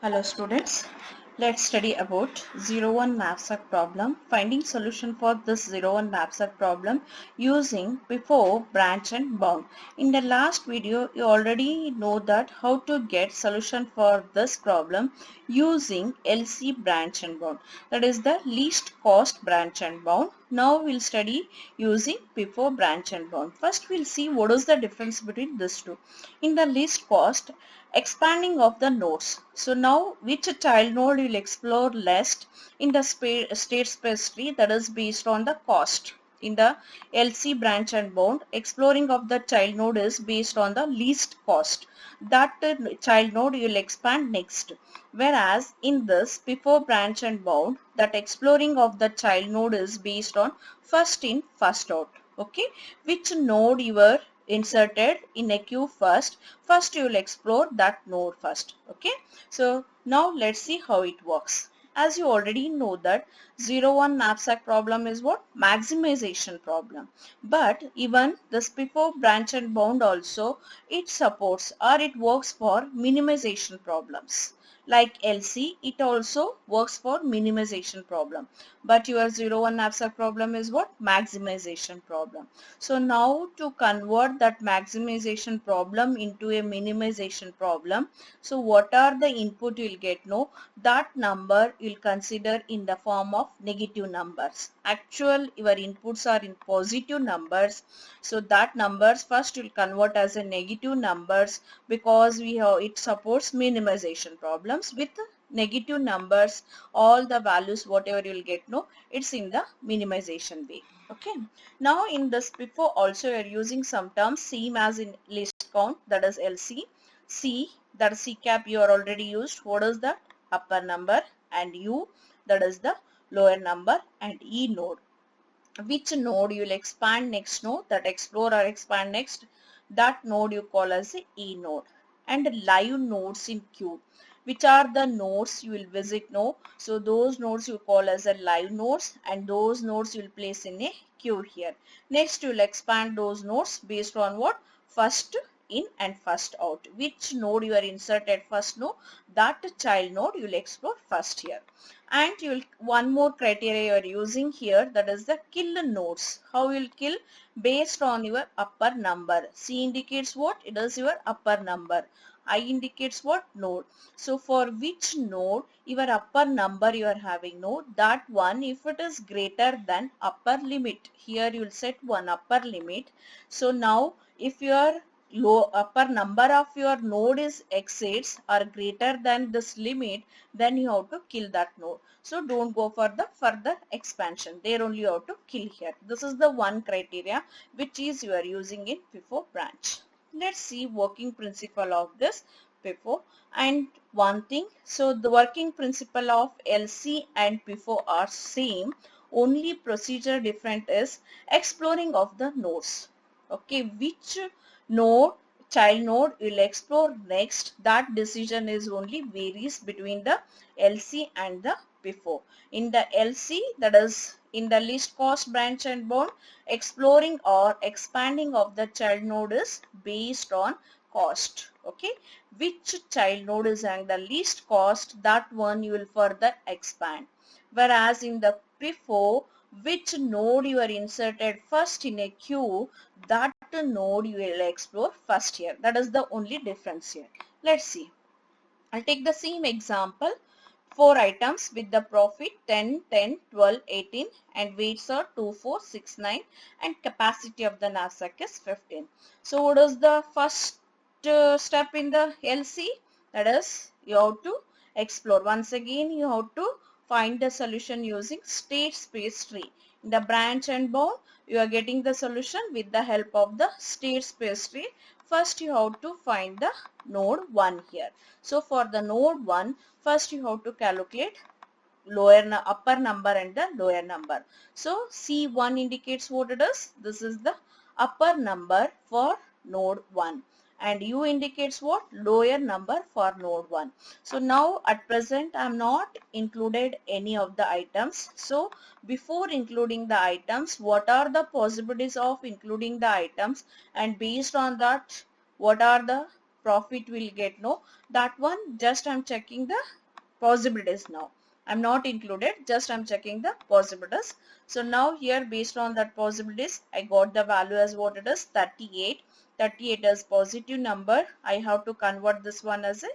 Hello students, let's study about 01 knapsack problem, finding solution for this 01 knapsack problem using before, branch and bound. In the last video you already know that how to get solution for this problem using LC branch and bound, that is the least cost branch and bound. Now we'll study using before, branch and bound. First we'll see what is the difference between these two. In the least cost, expanding of the nodes. So now which child node will explore less in the state space tree, that is based on the cost. In the LC branch and bound, exploring of the child node is based on the least cost. That child node will expand next. Whereas in this before branch and bound, that exploring of the child node is based on first in first out. Okay, which node you were inserted in a queue first you will explore that node first. Okay, so now let's see how it works. As you already know that 01 knapsack problem is what? Maximization problem. But even this before branch and bound also, it supports or it works for minimization problems. Like LC, it also works for minimization problem. But your 01 knapsack problem is what? Maximization problem. So now to convert that maximization problem into a minimization problem, so what are the input you'll get? No, that number you'll consider in the form of negative numbers. Actual your inputs are in positive numbers, so that numbers first you'll convert as a negative numbers, because we have it supports minimization problems with negative numbers. All the values whatever you'll get, no, it's in the minimization way. Okay, now in this before also you are using some terms same as in list count, that is LC. C, that is C cap you are already used. What is the upper number? And U, that is the lower number. And E node, which node you will expand next node, that explore or expand next, that node you call as a E node. And live nodes in queue, which are the nodes you will visit, no, so those nodes you call as a live nodes, and those nodes you will place in a queue here. Next you will expand those nodes based on what? First in and first out. Which node you are inserted first, no, that child node you will explore first here. And you will one more criteria you are using here, that is the kill nodes. How you will kill? Based on your upper number. C indicates what? It is your upper number. I indicates what? Node. So for which node your upper number you are having, no, that one if it is greater than upper limit, here you will set one upper limit. So now if your upper number of your node is exceeds or greater than this limit, then you have to kill that node. So don't go for the further expansion, there only you have to kill here. This is the one criteria which is you are using in before branch. Let's see working principle of this before. And one thing, so the working principle of LC and before are same, only procedure different is exploring of the nodes. Okay, which node, child node will explore next, that decision is only varies between the LC and the before. In the LC, that is in the least cost branch and bound, exploring or expanding of the child node is based on cost. Okay, which child node is having the least cost, that one you will further expand. Whereas in the before, which node you are inserted first in a queue, that node you will explore first here. That is the only difference here. Let's see. I'll take the same example. 4 items with the profit 10, 10, 12, 18 and weights are 2, 4, 6, 9 and capacity of the knapsack is 15. So what is the first step in the LC? That is you have to explore. Once again you have to find the solution using state space tree. In the branch and bound you are getting the solution with the help of the state space tree. First you have to find the node 1 here. So for the node 1, first you have to calculate upper number and the lower number. So C1 indicates what it is. This is the upper number for node 1. And U indicates what? Lower number for node 1. So now at present I am not included any of the items. So before including the items, what are the possibilities of including the items, and based on that what are the profit will get, no, that one just I'm checking the possibilities now. I'm not included, just I'm checking the possibilities. So now here based on that possibilities, I got the value as what it is, 38. 38 is positive number. I have to convert this one as a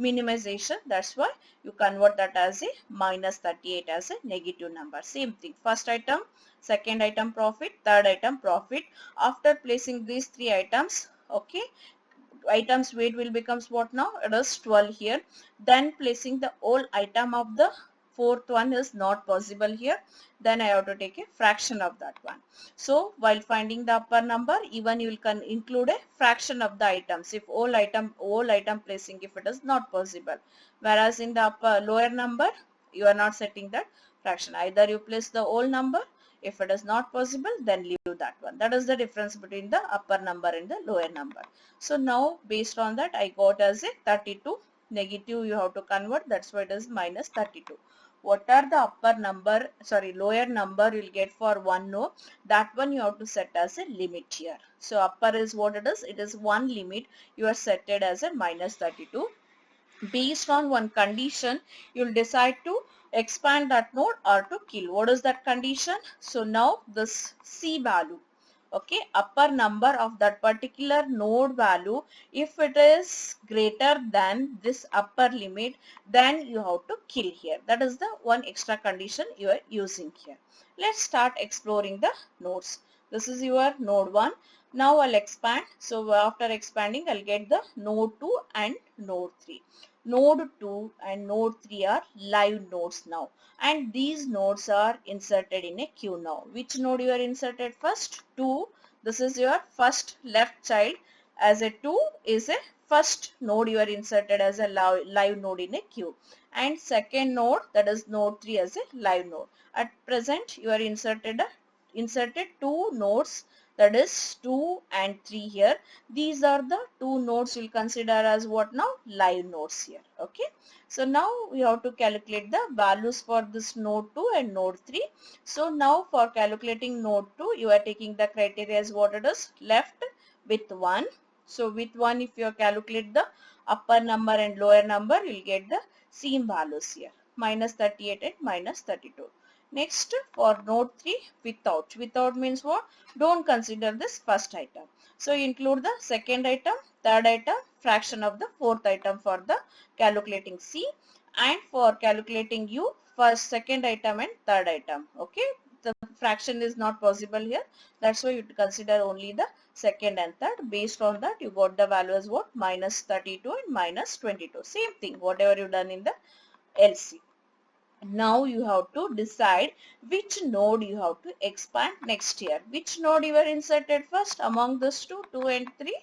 minimization. That's why you convert that as a minus 38 as a negative number. Same thing. First item, second item profit, third item profit. After placing these three items, okay, items weight will becomes what now? It is 12 here. Then placing the whole item of the fourth one is not possible here. Then I have to take a fraction of that one. So while finding the upper number, even you can include a fraction of the items. If whole item placing, if it is not possible. Whereas in the lower number, you are not setting that fraction. Either you place the whole number. If it is not possible, then leave that one. That is the difference between the upper number and the lower number. So now based on that, I got as a 32. Negative you have to convert. That's why it is minus 32. What are the upper number, sorry, lower number you'll get for one, no? That one you have to set as a limit here. So upper is what it is. It is one limit. You are set it as a minus 32. Based on one condition, you'll decide to expand that node or to kill. What is that condition? So now this C value, okay, upper number of that particular node value, if it is greater than this upper limit, then you have to kill here. That is the one extra condition you are using here. Let's start exploring the nodes. This is your node 1. Now I'll expand. So after expanding, I'll get the node 2 and node 3. Node 2 and node 3 are live nodes now, and these nodes are inserted in a queue now. Which node you are inserted first? 2. This is your first left child, as a 2 is a first node you are inserted as a live node in a queue, and second node, that is node 3, as a live node. At present you are inserted 2 nodes, that is 2 and 3 here. These are the 2 nodes you'll consider as what now? Live nodes here. Okay. So now we have to calculate the values for this node 2 and node 3. So now for calculating node 2, you are taking the criteria as what it is, left with 1. So with 1, if you calculate the upper number and lower number, you'll get the same values here, minus 38 and minus 32. Next, for node 3, without. Without means what? Don't consider this first item. So include the second item, third item, fraction of the fourth item for the calculating C, and for calculating U, first, second item and third item. Okay. The fraction is not possible here. That's why you consider only the second and third. Based on that, you got the value as what? Minus 32 and minus 22. Same thing, whatever you done in the LC. Now you have to decide which node you have to expand next year. Which node you are inserted first among these 2 and 3?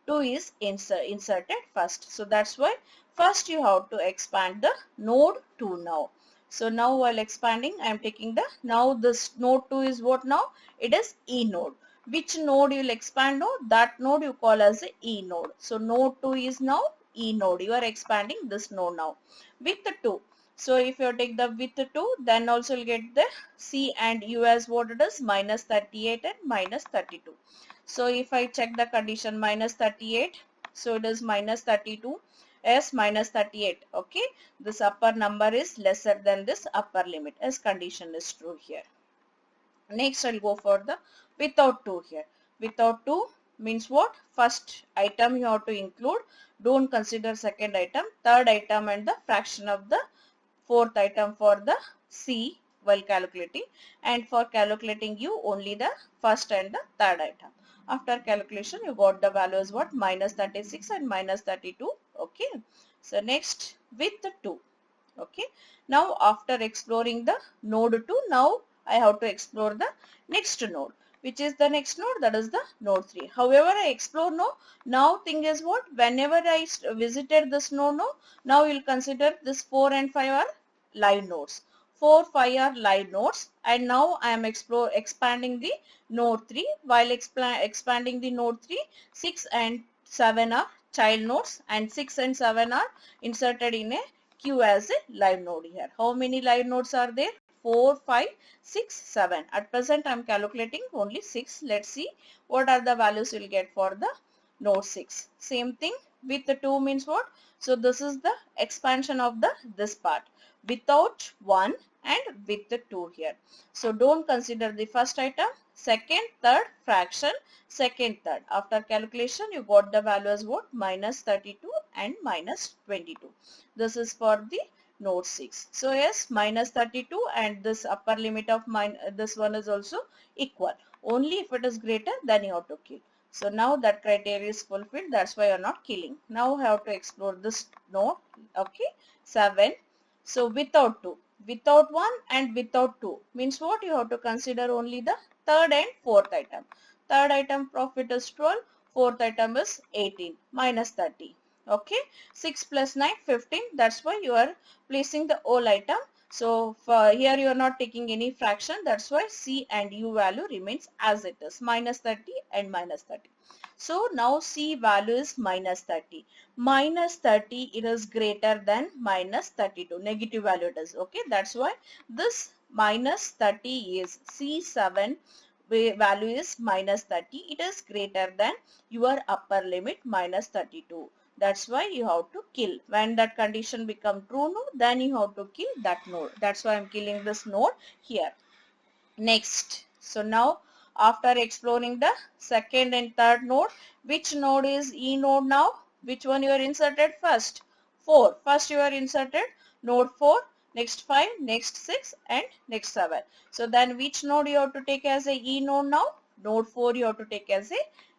2 is inserted first. So that's why first you have to expand the node 2 now. So now while expanding, I am taking the, now this node 2 is what now? It is E node. Which node you will expand now? That node you call as a E node. So node 2 is now E node. You are expanding this node now with the 2. So if you take the with 2, then also you'll get the C and U as what it is, minus 38 and minus 32. So if I check the condition, minus 38, so it is minus 32, as minus 38. Okay, this upper number is lesser than this upper limit, as condition is true here. Next I'll go for the without 2 here. Without 2 means what? First item you have to include, don't consider second item, third item and the fraction of the fourth item for the C while calculating, and for calculating U only the first and the third item. After calculation you got the value as what? Minus 36 and minus 32. Okay. So next with the 2. Okay. Now after exploring the node 2, now I have to explore the next node. Which is the next node? That is the node 3. However, I explore now thing is what? Whenever I visited this node now you will consider this 4 and 5 are live nodes. 4, 5 are live nodes, and now I am expanding the node 3. While expanding the node 3, 6 and 7 are child nodes, and 6 and 7 are inserted in a queue as a live node here. How many live nodes are there? 4, 5, 6, 7. At present I am calculating only 6. Let's see what are the values you will get for the node 6. Same thing, With the 2 means what? So this is the expansion of the this part. Without 1 and with the 2 here. So don't consider the first item, second, third, fraction, second, third. After calculation, you got the value as what? Minus 32 and minus 22. This is for the node 6. So yes, minus 32 and this upper limit of this one is also equal. Only if it is greater, then you have to kill. So now that criteria is fulfilled, that's why you're not killing. Now we have to explore this node. Okay, 7. So without 2, without 1 and without 2 means what? You have to consider only the third and fourth item. Third item profit is 12, fourth item is 18, minus 30. Okay, 6 plus 9, 15. That's why you are placing the whole item. So for here you are not taking any fraction. That's why C and U value remains as it is, minus 30 and minus 30. So now C value is minus 30. Minus 30, it is greater than minus 32. Negative value it is. Okay, that's why this minus 30 is C7 value is minus 30. It is greater than your upper limit minus 32. That's why you have to kill. When that condition become true, no, then you have to kill that node. That's why I'm killing this node here. Next. So now after exploring the second and third node, which node is E node now? Which one you are inserted first? 4. First you are inserted node 4, next 5, next 6 and next 7. So then which node you have to take as a E node now? Node 4 you have to take as a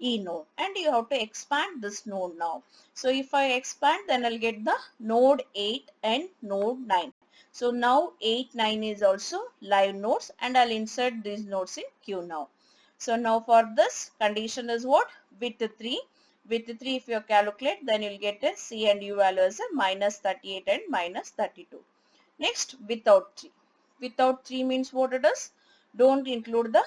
E node and you have to expand this node now. So if I expand, then I'll get the node 8 and node 9. So now 8, 9 is also live nodes and I'll insert these nodes in Q now. So now for this condition is what? With 3. With 3 if you calculate, then you'll get a C and U value as a minus 38 and minus 32. Next, without 3. Without 3 means what it is? Don't include the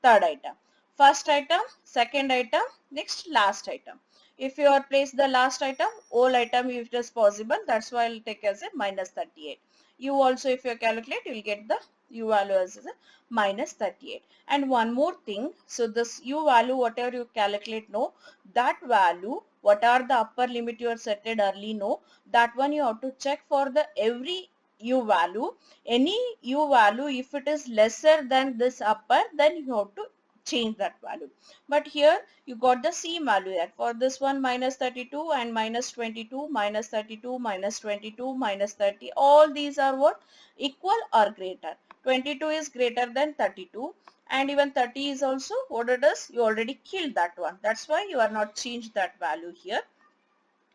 third item. First item, second item, next last item. If you are placed the last item, all item if it is possible, that's why I'll take as a minus 38. You also if you calculate, you will get the U value as a minus 38. And one more thing, so this U value whatever you calculate, no, that value, what are the upper limit you are set early, no, that one you have to check for the every U value. Any U value if it is lesser than this upper, then you have to change that value. But here you got the C value here. For this one minus 32 and minus 22, minus 32, minus 22, minus 30. All these are what? Equal or greater. 22 is greater than 32 and even 30 is also what it is? You already killed that one. That's why you are not changed that value here.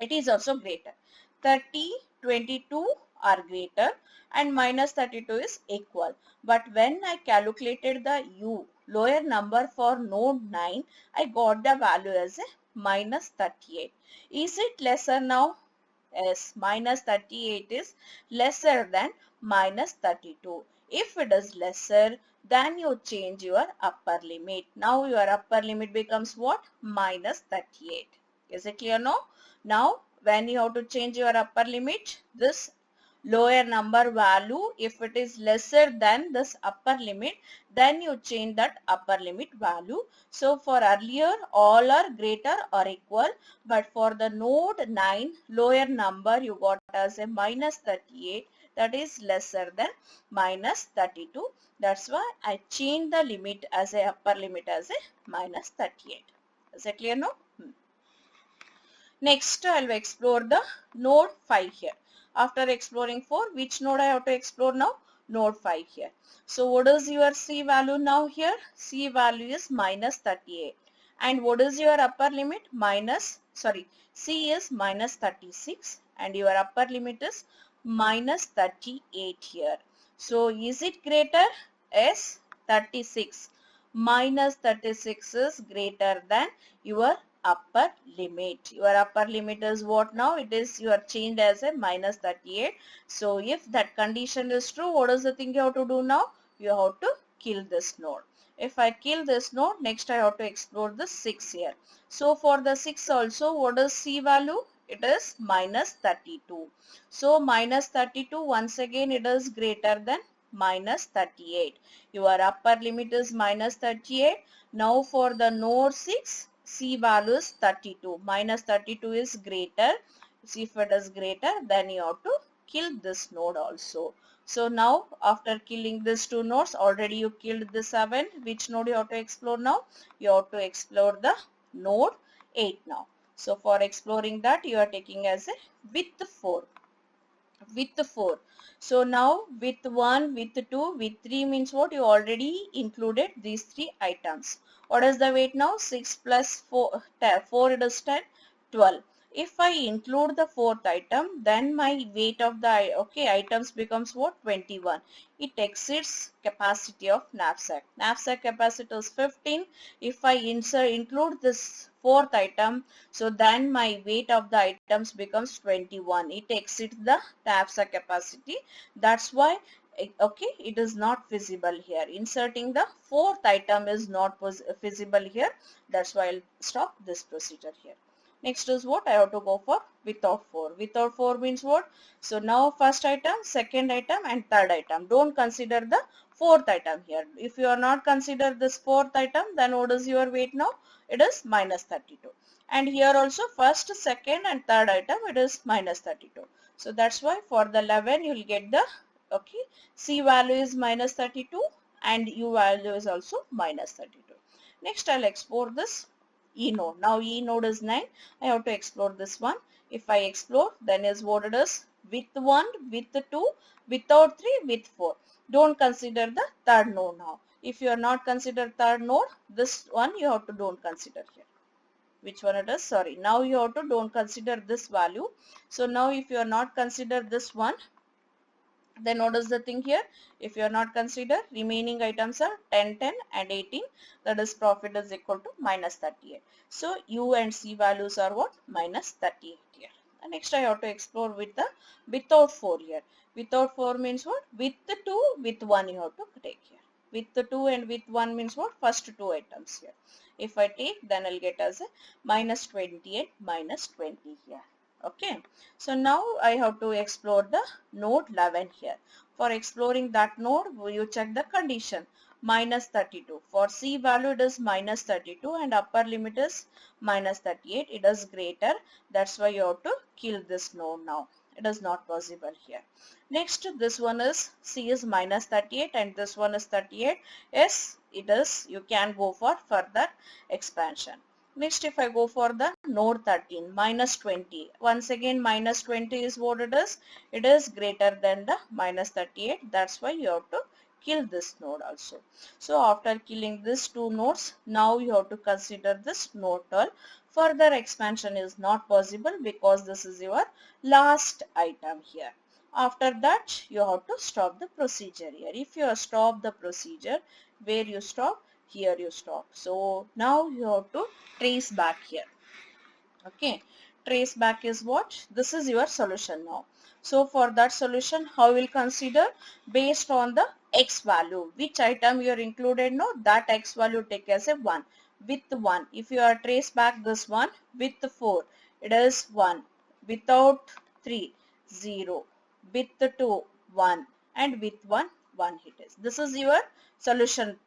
It is also greater. 30, 22 are greater and minus 32 is equal. But when I calculated the U lower number for node 9, I got the value as a minus 38. Is it lesser now? Yes, minus 38 is lesser than minus 32. If it is lesser, then you change your upper limit. Now your upper limit becomes what? Minus 38. Is it clear now? Now when you have to change your upper limit, this lower number value, if it is lesser than this upper limit, then you change that upper limit value. So for earlier all are greater or equal, but for the node 9 lower number you got as a minus 38, that is lesser than minus 32. That's why I change the limit as a upper limit as a minus 38. Is it clear now? Next I will explore the node 5 here. After exploring 4, which node I have to explore now? Node 5 here. So what is your C value now here? C value is minus 38. And what is your upper limit? C is minus 36 and your upper limit is minus 38 here. So is it greater? Yes, 36. Minus 36 is greater than your upper limit. Your upper limit is what now? It is you are changed as a minus 38. So if that condition is true, what is the thing you have to do now? You have to kill this node. If I kill this node, next I have to explore the 6 here. So for the 6 also, what is C value? It is minus 32. So minus 32, once again it is greater than minus 38. Your upper limit is minus 38. Now for the node 6, C value is 32. Minus 32 is greater. See, if it is greater, then you have to kill this node also. So now after killing these two nodes, already you killed the 7. Which node you have to explore now? You have to explore the node 8 now. So for exploring that, you are taking as a with 4. With 4. So now with 1, with 2, with 3 means what? You already included these 3 items. What is the weight now? 6 plus 4, 10, 4 it is 10, 12. If I include the fourth item, then my weight of the items becomes what? 21. It exceeds capacity of knapsack. Knapsack capacity is 15. If I include this fourth item, so then my weight of the items becomes 21. It exceeds the knapsack capacity. That's why it is not feasible here. Inserting the fourth item is not feasible here. That's why I'll stop this procedure here. Next is what? I have to go for without 4. Without 4 means what? So now first item, second item and third item. Don't consider the fourth item here. If you are not consider this fourth item, then what is your weight now? It is minus 32. And here also first, second and third item, it is minus 32. So that's why for the 11 you will get the C value is minus 32 and U value is also minus 32. Next I'll explore this E node. Now E node is 9. I have to explore this one. If I explore, then is what it is? With 1, with 2, without 3, with 4. Don't consider the third node now. If you are not consider third node, this one you have to don't consider here. Which one it is? Sorry. Now you have to don't consider this value. So now if you are not consider this one, then what is the thing here? If you are not consider, remaining items are 10, 10 and 18. That is profit is equal to minus 38. So U and C values are what? Minus 38 here. And next I have to explore with the without 4 here. Without 4 means what? With 2, with 1 you have to take here. With 2 and with 1 means what? First 2 items here. If I take, then I'll get as a minus 20 and minus 20 here. Okay, so now I have to explore the node 11 here. For exploring that node, you check the condition minus 32. For C value it is minus 32 and upper limit is minus 38. It is greater. That's why you have to kill this node now. It is not possible here. Next, this one is C is minus 38 and this one is 38. Yes, it is. You can go for further expansion. Next, if I go for the node 13, minus 20. Once again, minus 20 is what it is. It is greater than the minus 38. That's why you have to kill this node also. So, after killing these two nodes, now you have to consider this node 12. Further expansion is not possible because this is your last item here. After that, you have to stop the procedure here. If you stop the procedure, where you stop? Here you stop. So now you have to trace back here. Okay, trace back is what? This is your solution now. So for that solution, how will consider? Based on the x value, which item you are included now, that x value take as a 1. With 1, if you are trace back this one, with 4, it is 1. Without 3, 0. With 2, 1. And with 1, 1 it is. This is your solution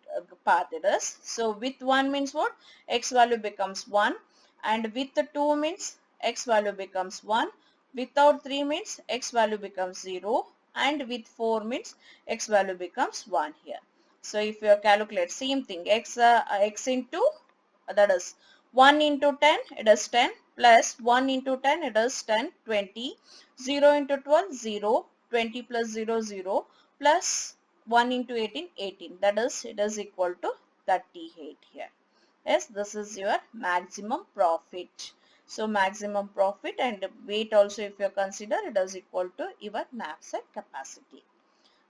path it is. So with 1 means what? X value becomes 1. And with 2 means x value becomes 1. Without 3 means x value becomes 0. And with 4 means x value becomes 1 here. So if you calculate same thing, x into, that is 1 into 10, it is 10, plus 1 into 10, it is 10, 20, 0 into 12, 0, 20 plus 0, 0, plus 1 into 18, 18. That is, it is equal to 38 here. Yes, this is your maximum profit. So maximum profit and weight also if you consider, it is equal to your knapsack capacity.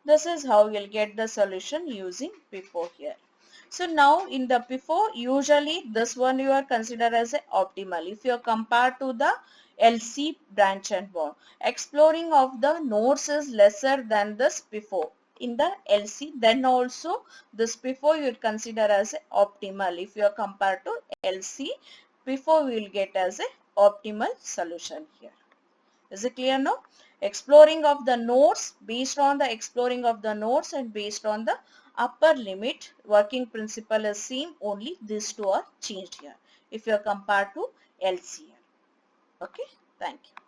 This is how you'll get the solution using FIFO here. So now in the FIFO, usually this one you are considered as a optimal. If you compare to the LC branch and bond, exploring of the nodes is lesser than this FIFO. In the LC, then also this FIFO you will consider as a optimal. If you compare to LC, FIFO we will get as a optimal solution here. Is it clear now? Exploring of the nodes, based on the exploring of the nodes and based on the upper limit, working principle is same, only these two are changed here. if you are compared to LCL. Okay, thank you.